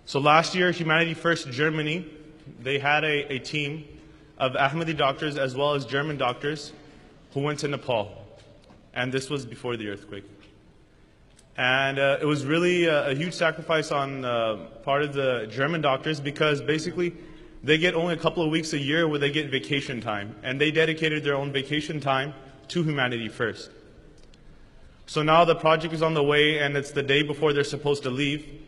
So last year, Humanity First Germany, they had a team of Ahmadi doctors as well as German doctors who went to Nepal. And this was before the earthquake. And it was really a huge sacrifice on part of the German doctors, because basically they get only a couple of weeks a year where they get vacation time. And they dedicated their own vacation time to Humanity First. So now the project is on the way, and it's the day before they're supposed to leave.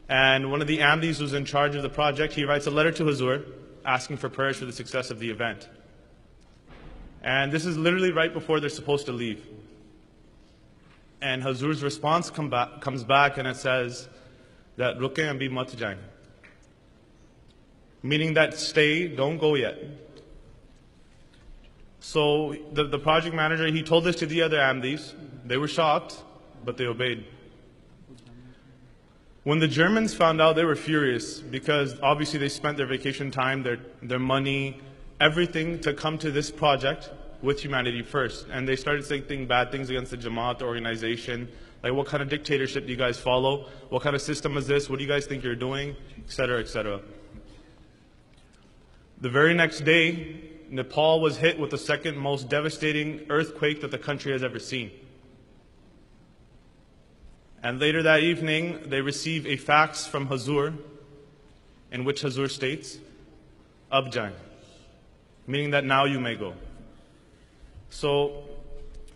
And one of the Ahmadis who's in charge of the project, he writes a letter to Hazur asking for prayers for the success of the event. And this is literally right before they're supposed to leave. And Hazur's response comes back, and it says that ruke abhi mat jaye, meaning that stay, don't go yet. So the project manager, he told this to the other Ahmadis. They were shocked, but they obeyed. When the Germans found out, they were furious, because obviously they spent their vacation time, their money, everything to come to this project with Humanity First. And they started saying bad things against the Jamaat, the organization, like, what kind of dictatorship do you guys follow? What kind of system is this? What do you guys think you're doing? Etc., etc. The very next day, Nepal was hit with the second most devastating earthquake that the country has ever seen. And later that evening, they receive a fax from Hazur, in which Hazur states, ab jaye, meaning that now you may go. So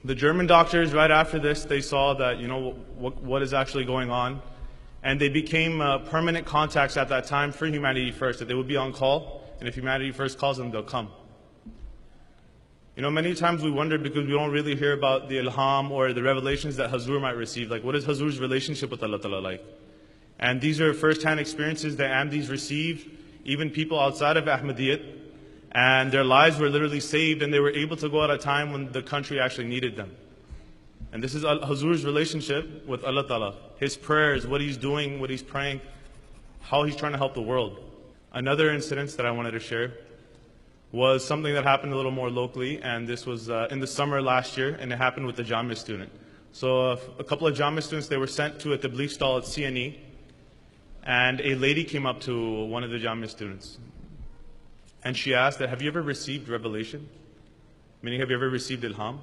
the German doctors, right after this, they saw that, what is actually going on. And they became permanent contacts at that time for Humanity First, that they would be on call, and if Humanity First calls them, they'll come. Many times we wonder, because we don't really hear about the ilham or the revelations that Hazur might receive. Like, what is Hazur's relationship with Allah Ta'ala like? And these are first-hand experiences that Ahmadis received, even people outside of Ahmadiyyat, and their lives were literally saved, and they were able to go at a time when the country actually needed them. And this is Hazur's relationship with Allah Ta'ala, his prayers, what he's doing, what he's praying, how he's trying to help the world. Another incident that I wanted to share was something that happened a little more locally, and this was in the summer last year, and it happened with a Jamia student. So a couple of Jamia students, they were sent to a tabligh stall at CNE, and a lady came up to one of the Jamia students, and she asked that, have you ever received revelation? Meaning, have you ever received ilham?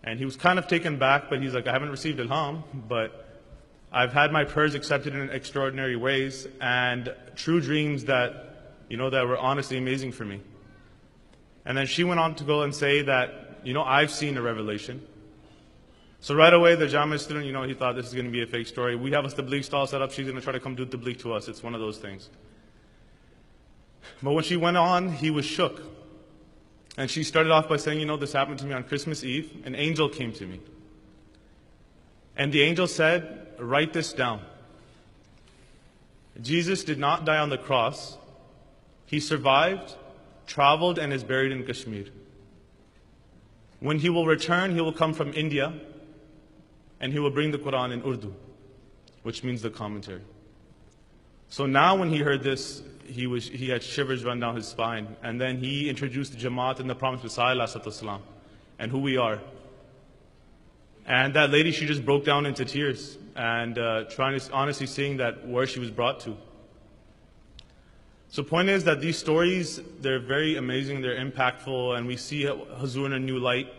And he was kind of taken back, but he's like, I haven't received ilham, but I've had my prayers accepted in extraordinary ways, and true dreams that that were honestly amazing for me. And then she went on to go and say that, I've seen a revelation. So right away, the Jamia student, he thought this is going to be a fake story. We have a tabligh stall set up. She's going to try to come do tabligh to us. It's one of those things. But when she went on, he was shook. And she started off by saying, this happened to me on Christmas Eve. An angel came to me. And the angel said, write this down. Jesus did not die on the cross. He survived, traveled, and is buried in Kashmir. When he will return, he will come from India, and he will bring the Quran in Urdu, which means the commentary. So now when he heard this, he had shivers run down his spine, and then he introduced the Jamaat and the Promised Messiah and who we are. And that lady, she just broke down into tears, and trying to honestly seeing that where she was brought to. So the point is that these stories, they're very amazing, they're impactful, and we see Hazur in a new light.